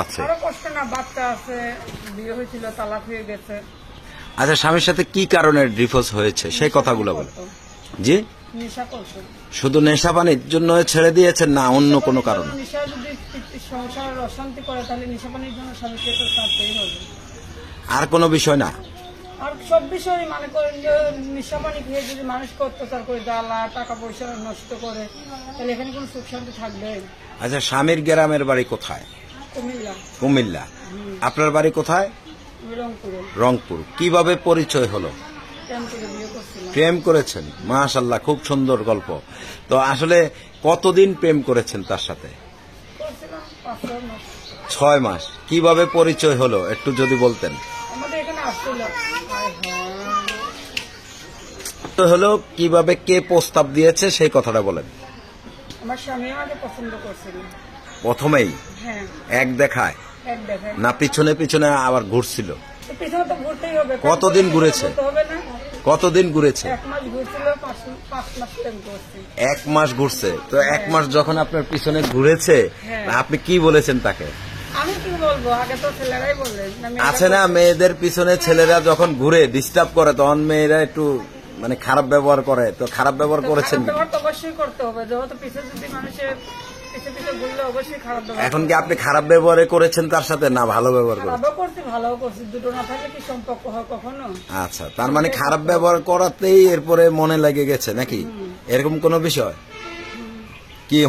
আছে? আরো কষ্ট না, বাচ্চা আছে, বিয়ে হয়েছিল, তালাক হয়ে গেছে। আচ্ছা, স্বামীর সাথে কি কারণে ডিভোর্স হয়েছে সেই কথাগুলো বলেন। জি, নেশা করতো। শুধু নেশা পানির জন্য ছেড়ে দিয়েছেন না অন্য কোনো কারণ? নেশা যদি সংসার অশান্তি করে তাহলে নেশা পানির জন্য স্বামীকে তো ছাড়তেই হবে। আর কোনো বিষয় না? আর সব বিষয়ে মনে করেন যে নেশা পানি খেয়ে যদি মানুষকে অত্যাচার করে, জ্বালা টাকা পয়সা নষ্ট করে, তাহলে এখানে কোনো সুখ শান্তি থাকবে? আচ্ছা, স্বামীর গ্রামের বাড়ি কোথায়? কুমিল্লা। কুমিল্লা। আপনার বাড়ি কোথায়? রংপুরে। রংপুর। কিভাবে পরিচয় হলো? প্রেম করেছেন? মাশাআল্লাহ, খুব সুন্দর গল্প। তো আসলে কতদিন প্রেম করেছেন তার সাথে? 6 মাস। কিভাবে পরিচয় হলো একটু যদি বলতেন। আমাদের এখানে আসছিল হলো কিভাবে, কে প্রস্তাব দিয়েছে সেই কথাটা বলেন। আমার স্বামী আমাকে পছন্দ করছিল প্রথমেই? হ্যাঁ। এক দেখায় এক দেখায় না পিছনে পিছনে আবার ঘুরছিল? পিছনে তো ঘুরতেই হবে। কতদিন ঘুরেছে? কতদিন ঘুরেছে? 1 মাস ঘুরছিল, 5 মাস প্রেম করছে। 1 মাস ঘুরছে। তো 1 মাস যখন আপনার পিছনে ঘুরেছে, আপনি কি বলেছেন তাকে? আমি কি বলবো, আগে তো ছেলেরাই বলে। আছে না, মেয়েদের পিছনে ছেলেরা যখন ঘুরে ডিস্টার্ব করে তখন মেয়েরা একটু মানে খারাপ ব্যবহার করে। তো খারাপ ব্যবহার করেছেন? অবশ্যই করতে হবে, যেহেতু পিছনে যদি মানুষের পিছে পিছে ঘুরলে অবশ্যই খারাপ ব্যবহার। এখন কি আপনি খারাপ ব্যবহারে করেছেন তার সাথে না ভালো ব্যবহার করেছেন? ভালো করছি, ভালো করছি, দুটো না থাকলে কি সম্পর্ক হয় কখনো? আচ্ছা, তার মানে খারাপ ব্যবহার করাতেই এরপরে মনে লেগে গেছে নাকি? এরকম কোন বিষয় কি?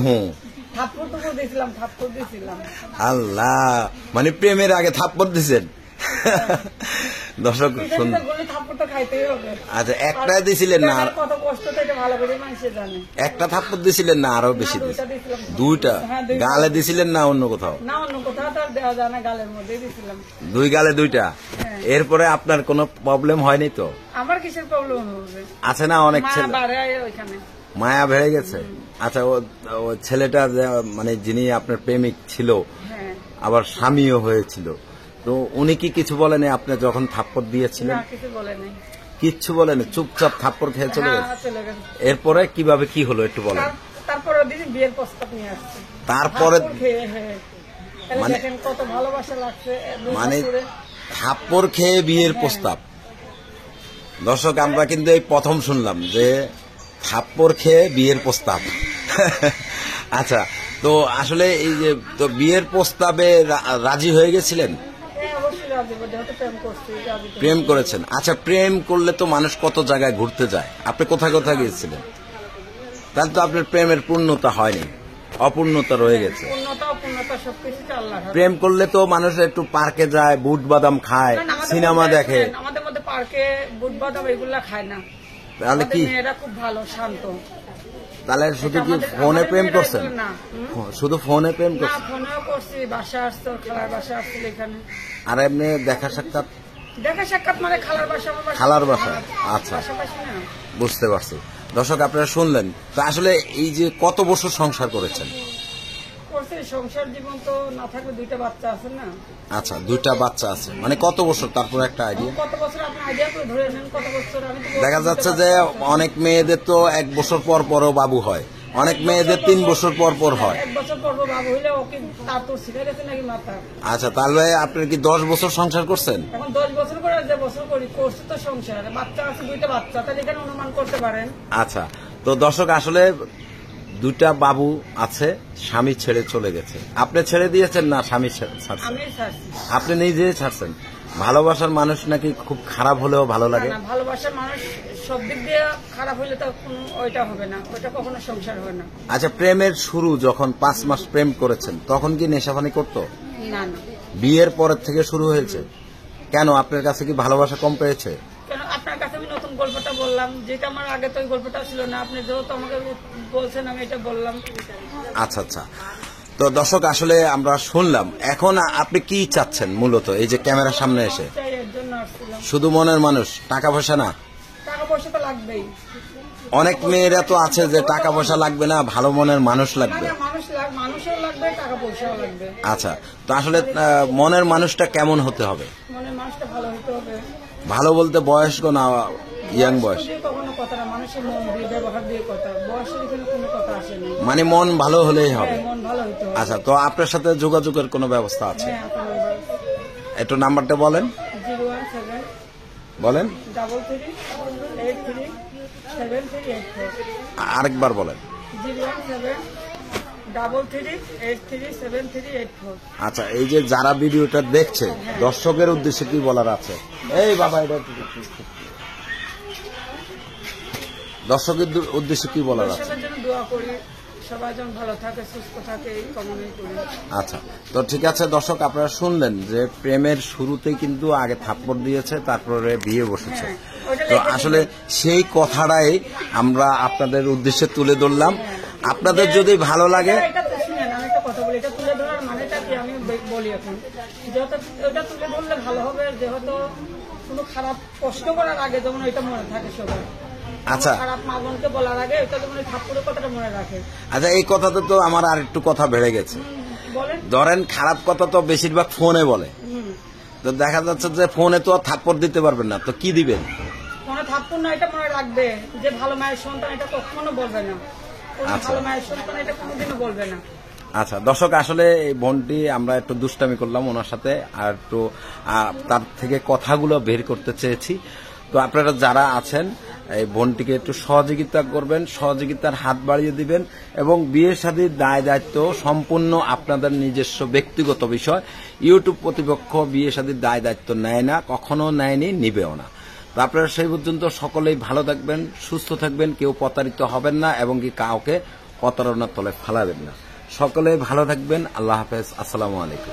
থাপ্পড় তো দিয়েছিলাম, থাপ্পড় দিয়েছিলাম। আল্লাহ, মানে প্রেমের আগে থাপ্পড় দিছেন? দর্শক আচ্ছা, একটা দিছিলেন না? কত কষ্ট থেকে ভালো করে মানুষ জানে। একটা থাপ্পড় দিছিলেন না আরো বেশি? দুইটা গালে দিছিলেন না অন্য কোথাও? না, অন্য কোথাও তো দেওয়া যায় না, গালের মধ্যে দিছিলাম। 2 গালে 2টা। এরপরে আপনার কোনো প্রবলেম হয়নি তো? আমার কিসের প্রবলেম হবে? আছে না অনেক ছেলে মায়া বেড়ে গেছে। আচ্ছা, ও ছেলেটা মানে যিনি আপনার প্রেমিক ছিল আবার স্বামীও হয়েছিল, তো উনি কি কিছু বলেনি আপনি যখন থাপ্পড় দিয়েছিলেন? কিচ্ছু বলেনি, চুপচাপ থাপ্পড় খেয়ে চলে গেছে। এরপরে কিভাবে কি হলো একটু বলেন। তারপরে বিয়ের প্রস্তাব নিয়ে আসছে। তারপরে মানে কত ভালোবাসা লাগছে, মানে থাপ্পড় খেয়ে বিয়ের প্রস্তাব। দর্শক, আমরা কিন্তু এই প্রথম শুনলাম যে থাপ্পড় খেয়ে বিয়ের প্রস্তাব। আচ্ছা, তো আসলে এই যে তো বিয়ের প্রস্তাবে রাজি হয়ে গেছিলেন? প্রেম করেছেন। আচ্ছা, প্রেম করলে তো মানুষ কত জায়গায় ঘুরতে যায়, আপনি কোথায় কোথায় গিয়েছিলেন? তাহলে তো আপনার প্রেমের পূর্ণতা হয়নি, অপূর্ণতা রয়ে গেছে। প্রেম করলে তো মানুষ একটু পার্কে যায়, বুট বাদাম খায়, সিনেমা দেখে। আমাদের মধ্যে পার্কে বুট বাদাম এগুলা খায় না। তাহলে কি মেয়েরা খুব ভালো, শান্ত। তাহলে শুধু কি ফোনে প্রেম করছেন? শুধু ফোনে প্রেম করছেন? ফোনেও করছি, বাসা আসতো, খালার বাসা আসছিল এখানে। আর এমনি দেখা সাক্ষাৎ? দেখা সাক্ষাৎ মানে খালার বাসা। খালার বাসা। আচ্ছা, বুঝতে পারছি। দর্শক, আপনারা শুনলেন তো। আসলে এই যে কত বছর সংসার করেছেন? সংসার জীবন তো না থাকলে 2টা বাচ্চা আছে না। আচ্ছা, 2টা বাচ্চা আছে, মানে কত বছর? তারপর একটা আইডিয়া, কত বছর আপনি আইডিয়া করে ধরে নেন কত বছর। দেখা যাচ্ছে যে অনেক মেয়েদের তো 1 বছর পর পরও বাবু হয়, অনেক মেয়েদের 3 বছর পর পর হয়। 1 বছর পর পর বাবু হইলে ওকে তার তো শিখে গেছে নাকি মাথা। আচ্ছা, তাহলে আপনি কি 10 বছর সংসার করছেন? এখন 10 বছর করে যে বছর করছি তো সংসার, বাচ্চা আছে 2টা বাচ্চা, তাহলে এখানে অনুমান করতে পারেন। আচ্ছা, তো দর্শক, আসলে 2টা বাবু আছে, স্বামী ছেড়ে চলে গেছে। আপনি ছেড়ে দিয়েছেন না স্বামী ছাড়ছেন? আপনি নিজেই ছাড়ছেন। ভালোবাসার মানুষ নাকি খুব খারাপ হলেও ভালো লাগে? ভালোবাসার মানুষ সব দিক দিয়ে খারাপ হলে তো ওইটা হবে না, ওইটা কখনো সংসার হবে না। আচ্ছা, প্রেমের শুরু যখন 5 মাস প্রেম করেছেন তখন কি নেশাপানি করতো? না না, বিয়ের পরের থেকে শুরু হয়েছে। কেন, আপনার কাছে কি ভালোবাসা কম পেয়েছে? কেন, আপনার কাছে আমি নতুন গল্পটা বললাম, যেটা আমার আগে তো ওই গল্পটা ছিল না। আপনি যেহেতু আমাকে বলছেন আমি এটা বললাম। আচ্ছা আচ্ছা, তো দর্শক, আসলে আমরা শুনলাম। এখন আপনি কি চাচ্ছেন মূলত এই যে ক্যামেরার সামনে এসে? শুধু মনের মানুষ, টাকা পয়সা না? টাকা পয়সা তো লাগবেই। অনেক মেয়েরা তো আছে যে টাকা পয়সা লাগবে না, ভালো মনের মানুষ লাগবে। মানুষও লাগবে, টাকা পয়সাও লাগবে। আচ্ছা, তো আসলে মনের মানুষটা কেমন হতে হবে? মনের মানুষটা ভালো হতে হবে। ভালো বলতে বয়স্ক না ইয়াং বয়স? কখনো কথা না, মানুষের মন দিয়ে ব্যবহার দিয়ে কথা, বয়সের এখানে কোনো কথা আসে না। মানে মন ভালো হলেই হবে। মন ভালো হইতে হবে। আচ্ছা, তো আপনার সাথে যোগাযোগের কোনো ব্যবস্থা আছে? হ্যাঁ, আপনার নাম্বার একটু নাম্বারটা বলেন। 017 বলেন, 33 83 7384। আরেকবার বলেন। 017 33 83 7384। আচ্ছা, এই যে যারা ভিডিওটা দেখছে দর্শকের উদ্দেশ্যে কি বলার আছে? এই বাবা, এটা দর্শকের উদ্দেশ্যে কি বলার আছে? সবার জন্য দোয়া করি, সবাই যেন ভালো থাকে, সুস্থ থাকে, এই কামনাই করি। আচ্ছা, তো ঠিক আছে দর্শক, আপনারা শুনলেন যে প্রেমের শুরুতেই কিন্তু আগে থাপ্পড় দিয়েছে, তারপরে বিয়ে বসেছে। তো আসলে সেই কথাটাই আমরা আপনাদের উদ্দেশ্যে তুলে ধরলাম। আপনাদের যদি ভালো লাগে, এটা তো শুনেন, আমি একটা কথা বলি, এটা তুলে ধরার মানেটা কি আমি বলি এখন। যত এটা তুলে ধরলে ভালো হবে, যেহেতু কোনো খারাপ কষ্ট করার আগে যেমন এটা মনে থাকে সবার। আচ্ছা, খারাপ মা বোনকে বলার আগে এটা যেমন ঠাকুরের কথাটা মনে রাখে। আচ্ছা, এই কথাতে তো আমার আর একটু কথা বেড়ে গেছে। বলেন, ধরেন খারাপ কথা তো বেশিরভাগ ফোনে বলে, তো দেখা যাচ্ছে যে ফোনে তো আর থাপ্পড় দিতে পারবেন না, তো কি দিবেন? মনে থাপ্পড় না, এটা মনে রাখবে যে ভালো মায়ের সন্তান এটা কখনো বলবে না। ভালো মায়ের সন্তান এটা কোনোদিনও বলবে না। আচ্ছা দর্শক, আসলে এই বোনটি আমরা একটু দুষ্টামি করলাম ওনার সাথে, আর একটু তার থেকে কথাগুলো বের করতে চেয়েছি। তো আপনারা যারা আছেন এই বোনটিকে একটু সহযোগিতা করবেন, সহযোগিতার হাত বাড়িয়ে দিবেন, এবং বিয়ে শাদীর দায় দায়িত্ব সম্পূর্ণ আপনাদের নিজস্ব ব্যক্তিগত বিষয়। ইউটিউব কর্তৃপক্ষ বিয়ে শাদীর দায় দায়িত্ব নেয় না, কখনো নেয়নি, নিবেও না। তো আপনারা সেই পর্যন্ত সকলেই ভালো থাকবেন, সুস্থ থাকবেন, কেউ প্রতারিত হবেন না, এবং কি কাউকে প্রতারণার তলে ফেলাবেন না। সকলে ভালো থাকবেন। আল্লাহ হাফেজ। আসসালামু আলাইকুম।